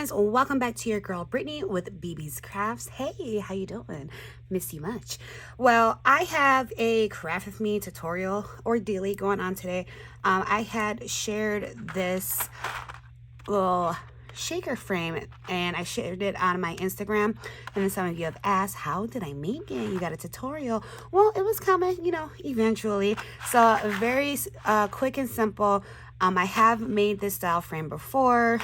friends, welcome back to your girl Brittany with BB's Crafts. Hey, how you doing? Miss you much. Well, I have a craft with me tutorial or daily going on today. I had shared this little shaker frame and I shared it on my Instagram, and then some of you have asked, how did I make it? You got a tutorial. Well, it was coming, eventually. So very quick and simple. I have made this style frame before.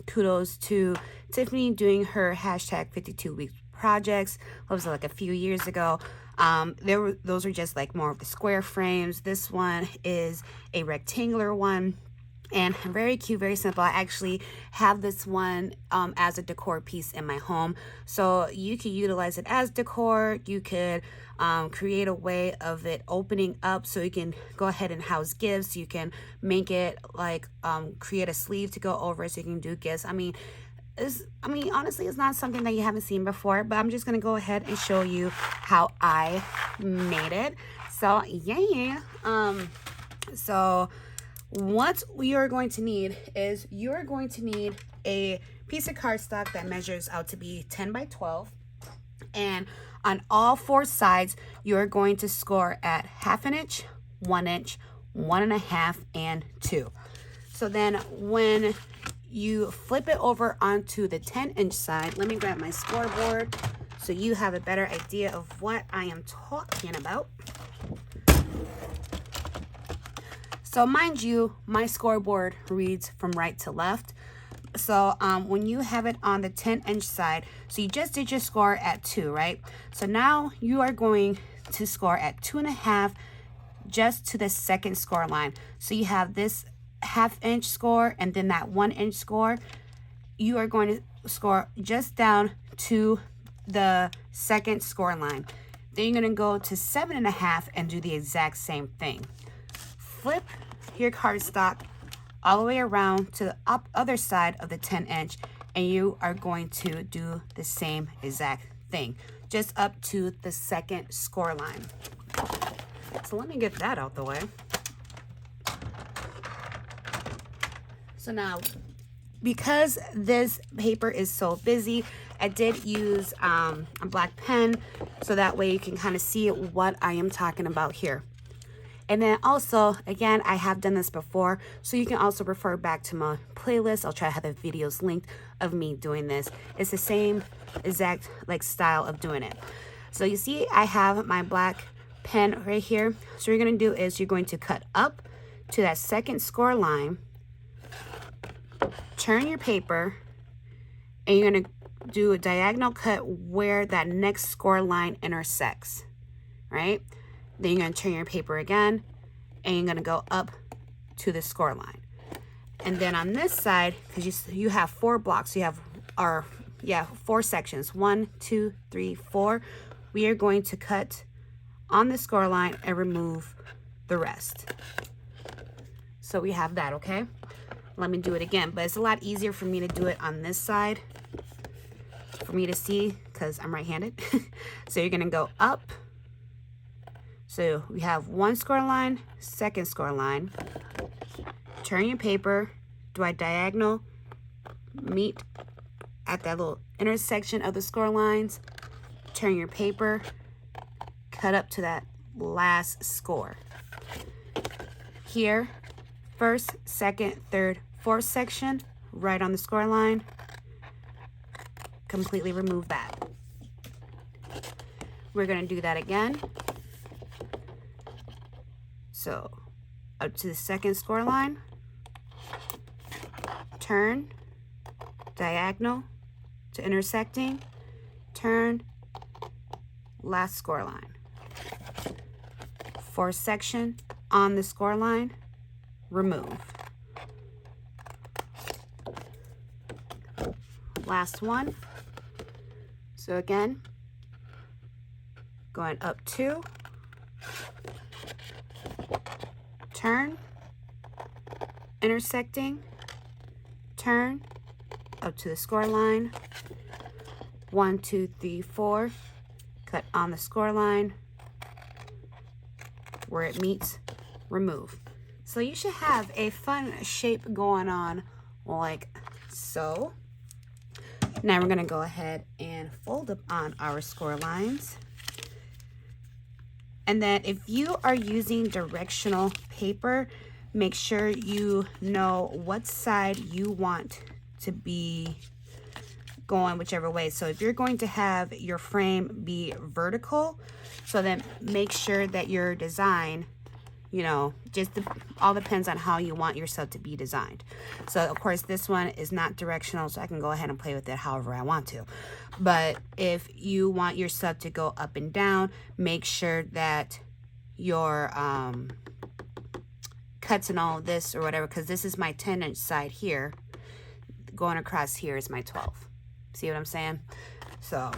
Kudos to Tiffany doing her hashtag 52-week projects. What was it, like a few years ago? Those are just like more of the square frames. This one is a rectangular one. And very cute, very simple. I actually have this one as a decor piece in my home. So you could utilize it as decor. You could create a way of it opening up so you can go ahead and house gifts. You can make it like create a sleeve to go over it so you can do gifts. I mean, honestly, it's not something that you haven't seen before, but I'm just going to go ahead and show you how I made it. So, yeah. So what you're going to need is you're going to need a piece of cardstock that measures out to be 10 by 12, and on all four sides you're going to score at 1/2 inch, 1 inch, 1.5, and 2. So then when you flip it over onto the 10-inch side, let me grab my scoreboard so you have a better idea of what I am talking about. So mind you, my scoreboard reads from right to left. So when you have it on the 10-inch side, so you just did your score at 2, right? So now you are going to score at 2.5 just to the second score line. So you have this 1/2 inch score and then that 1 inch score. You are going to score just down to the second score line. Then you're going to go to 7.5 and do the exact same thing. Flip your cardstock all the way around to the other side of the 10-inch, and you are going to do the same exact thing, just up to the second score line. So let me get that out the way. So now, because this paper is so busy, I did use a black pen so that way you can kind of see what I am talking about here. And then also, again, I have done this before, so you can also refer back to my playlist. I'll try to have the videos linked of me doing this. It's the same exact like style of doing it. So you see I have my black pen right here. So what you're going to do is you're going to cut up to that second score line, turn your paper, and you're going to do a diagonal cut where that next score line intersects, right? Then you're going to turn your paper again, and you're going to go up to the score line. And then on this side, because you have 4 blocks, you have 4 sections, 1, 2, 3, 4. We are going to cut on the score line and remove the rest. So we have that, okay? Let me do it again, but it's a lot easier for me to do it on this side for me to see because I'm right-handed. So you're going to go up. So we have 1 score line, second score line, turn your paper, do a diagonal, meet at that little intersection of the score lines, turn your paper, cut up to that last score. Here, first, second, third, fourth section, right on the score line, completely remove that. We're going to do that again. So up to the second score line, turn, diagonal to intersecting, turn, last score line. Fourth section on the score line, remove. Last one. So again, going up 2, turn, intersecting, turn, up to the score line, 1, 2, 3, 4, cut on the score line, where it meets, remove. So you should have a fun shape going on like so. Now we're going to go ahead and fold up on our score lines. And then if you are using directional paper, make sure you know what side you want to be going whichever way. So if you're going to have your frame be vertical, so then make sure that your design, you know, all depends on how you want your sub to be designed. So of course this one is not directional, so I can go ahead and play with it however I want to. But if you want your sub to go up and down, make sure that your cuts and all of this or whatever, because this is my 10-inch side here, going across here is my 12. See what I'm saying? So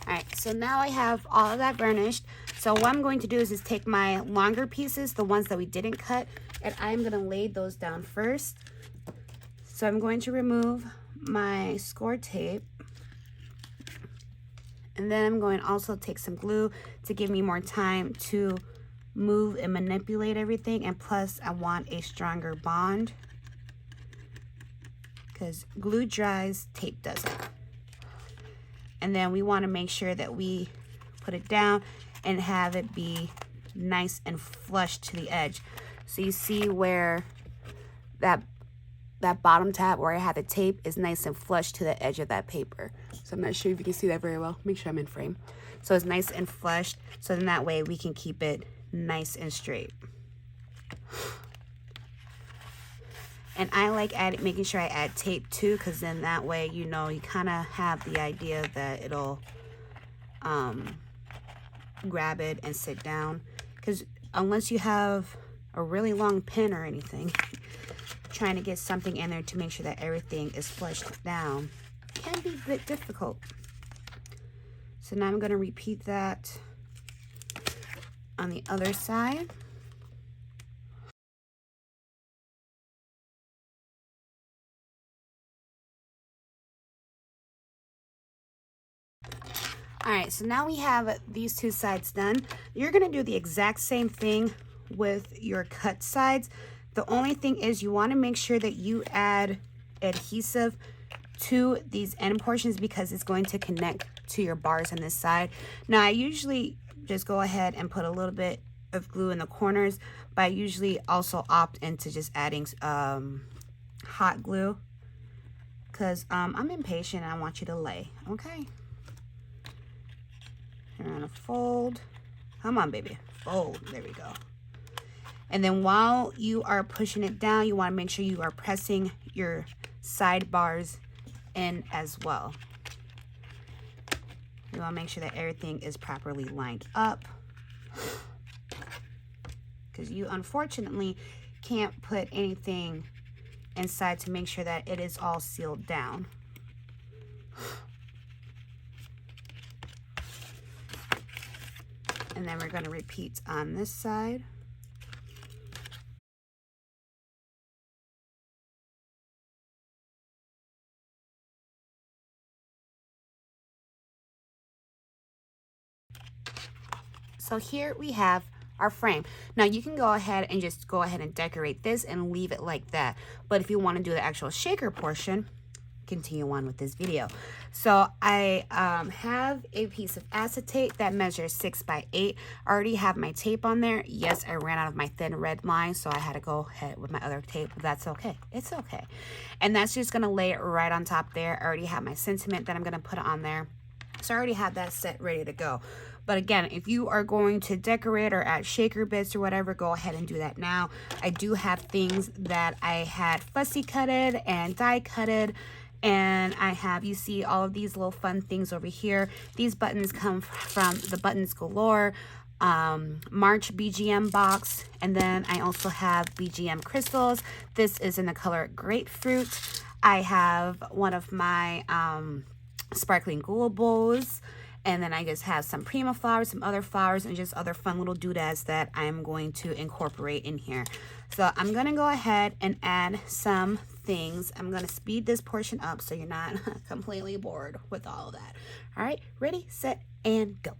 all right, so now I have all of that burnished. So what I'm going to do is take my longer pieces, the ones that we didn't cut, and I'm going to lay those down first. So I'm going to remove my score tape, and then I'm going to also take some glue to give me more time to move and manipulate everything. And plus I want a stronger bond, because glue dries, tape doesn't. And then we want to make sure that we put it down and have it be nice and flush to the edge. So you see where that bottom tab where I have the tape is nice and flush to the edge of that paper. So I'm not sure if you can see that very well. Make sure I'm in frame. So it's nice and flushed, so then that way we can keep it nice and straight. And I like making sure I add tape too, because then that way, you know, you kind of have the idea that it'll grab it and sit down. Because unless you have a really long pin or anything, trying to get something in there to make sure that everything is flushed down can be a bit difficult. So now I'm going to repeat that on the other side. All right, so now we have these two sides done. You're gonna do the exact same thing with your cut sides. The only thing is you wanna make sure that you add adhesive to these end portions, because it's going to connect to your bars on this side. Now I usually just go ahead and put a little bit of glue in the corners, but I usually also opt into just adding hot glue, because I'm impatient and I want you to lay, okay? You're gonna fold. Come on, baby. Fold. There we go. And then while you are pushing it down, you want to make sure you are pressing your sidebars in as well. You want to make sure that everything is properly lined up, because you unfortunately can't put anything inside to make sure that it is all sealed down. And then we're going to repeat on this side. So here we have our frame. Now you can go ahead and just go ahead and decorate this and leave it like that. But if you want to do the actual shaker portion, continue on with this video. So I have a piece of acetate that measures 6 by 8. I already have my tape on there. Yes, I ran out of my thin red line, so I had to go ahead with my other tape. But that's okay. It's okay. And that's just going to lay it right on top there. I already have my sentiment that I'm going to put on there. So I already have that set ready to go. But again, if you are going to decorate or add shaker bits or whatever, go ahead and do that now. I do have things that I had fussy cutted and die cutted. And I have, you see all of these little fun things over here. These buttons come from the Buttons Galore March BGM box. And then I also have BGM crystals. This is in the color Grapefruit. I have one of my sparkling Gula bowls. And then I just have some Prima flowers, some other flowers, and just other fun little doodads that I'm going to incorporate in here. So I'm going to go ahead and add some things. I'm going to speed this portion up so you're not completely bored with all of that. All right, ready, set, and go.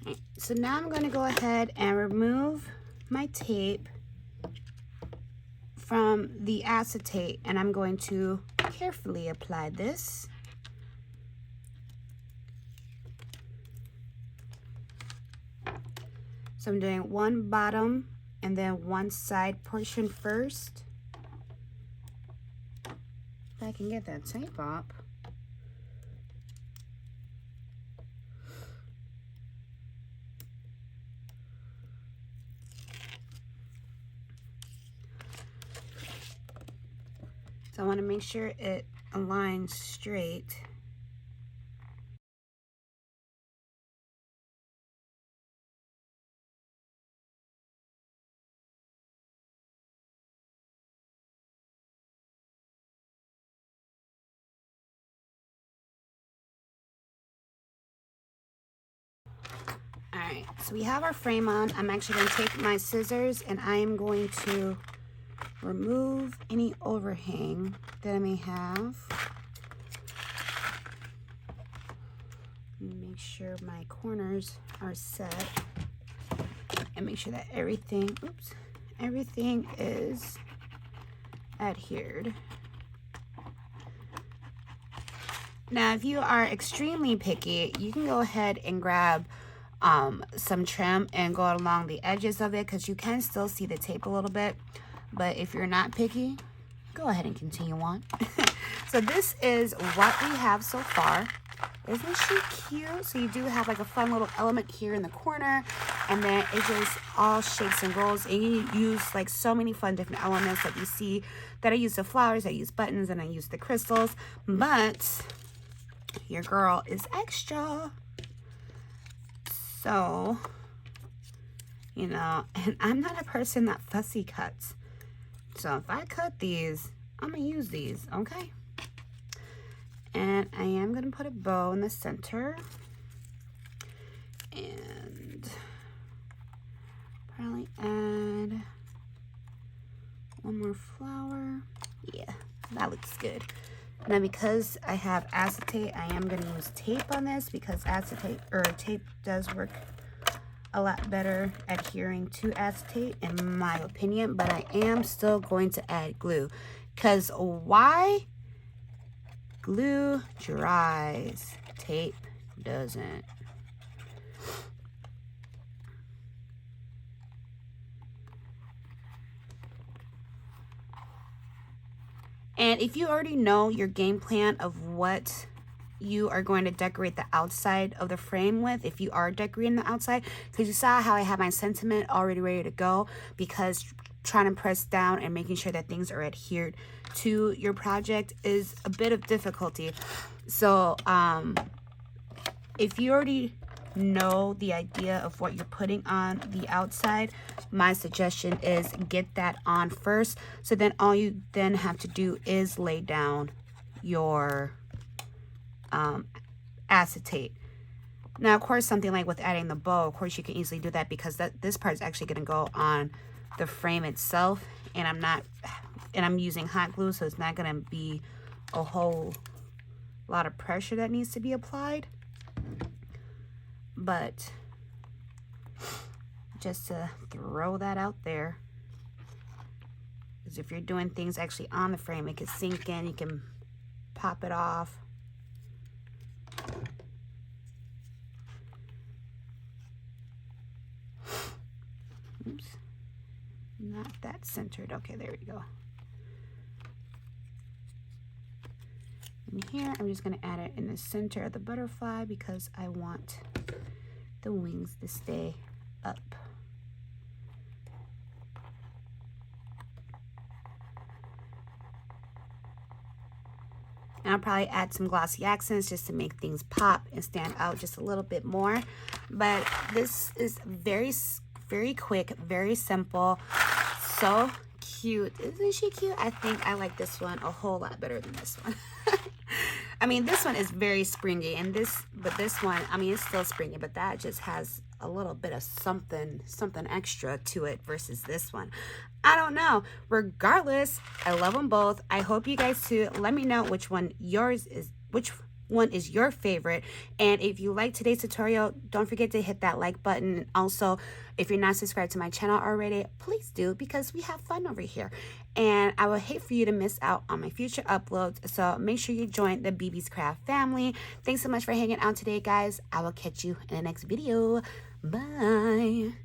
Right, so now I'm going to go ahead and remove my tape from the acetate, and I'm going to carefully apply this. So I'm doing one bottom and then one side portion first. If I can get that tape up. So I want to make sure it aligns straight. Alright, so we have our frame on. I'm actually going to take my scissors and I am going to remove any overhang that I may have. Make sure my corners are set and make sure that everything, everything is adhered. Now, if you are extremely picky, you can go ahead and grab some trim and go along the edges of it, because you can still see the tape a little bit. But if you're not picky, go ahead and continue on. So this is what we have so far. Isn't she cute? So you do have like a fun little element here in the corner, and then it just all shakes and rolls, and you use like so many fun different elements that you see. That I use the flowers, I use buttons, and I use the crystals, but your girl is extra. So, you know, and I'm not a person that fussy cuts. So if I cut these, I'm gonna use these, okay? And I am gonna put a bow in the center. And probably add one more flower. Yeah, that looks good. Now, because I have acetate, I am going to use tape on this, because acetate or tape does work a lot better adhering to acetate in my opinion, but I am still going to add glue, because why? Glue dries, tape doesn't. And if you already know your game plan of what you are going to decorate the outside of the frame with, if you are decorating the outside, because you saw how I have my sentiment already ready to go, because trying to press down and making sure that things are adhered to your project is a bit of difficulty. So if you already know the idea of what you're putting on the outside, my suggestion is get that on first, so then all you then have to do is lay down your acetate. Now, of course, something like with adding the bow, of course you can easily do that, because this part is actually going to go on the frame itself, and I'm using hot glue, so it's not going to be a whole lot of pressure that needs to be applied. But just to throw that out there, because if you're doing things actually on the frame, it can sink in, you can pop it off. Oops, not that centered. Okay, there we go. And here I'm just going to add it in the center of the butterfly, because I want the wings to stay up. And I'll probably add some glossy accents just to make things pop and stand out just a little bit more. But this is very, very quick, very simple, so cute. Isn't she cute? I think I like this one a whole lot better than this one. I mean, this one is very springy, and this one, I mean, it's still springy, but that just has a little bit of something extra to it versus this one. I don't know. Regardless, I love them both. I hope you guys too. Let me know which one yours is, which one is your favorite. And if you like today's tutorial, don't forget to hit that like button. And also, if you're not subscribed to my channel already, please do, because we have fun over here. And I would hate for you to miss out on my future uploads, so make sure you join the BB's Craft family. Thanks so much for hanging out today, guys. I will catch you in the next video. Bye.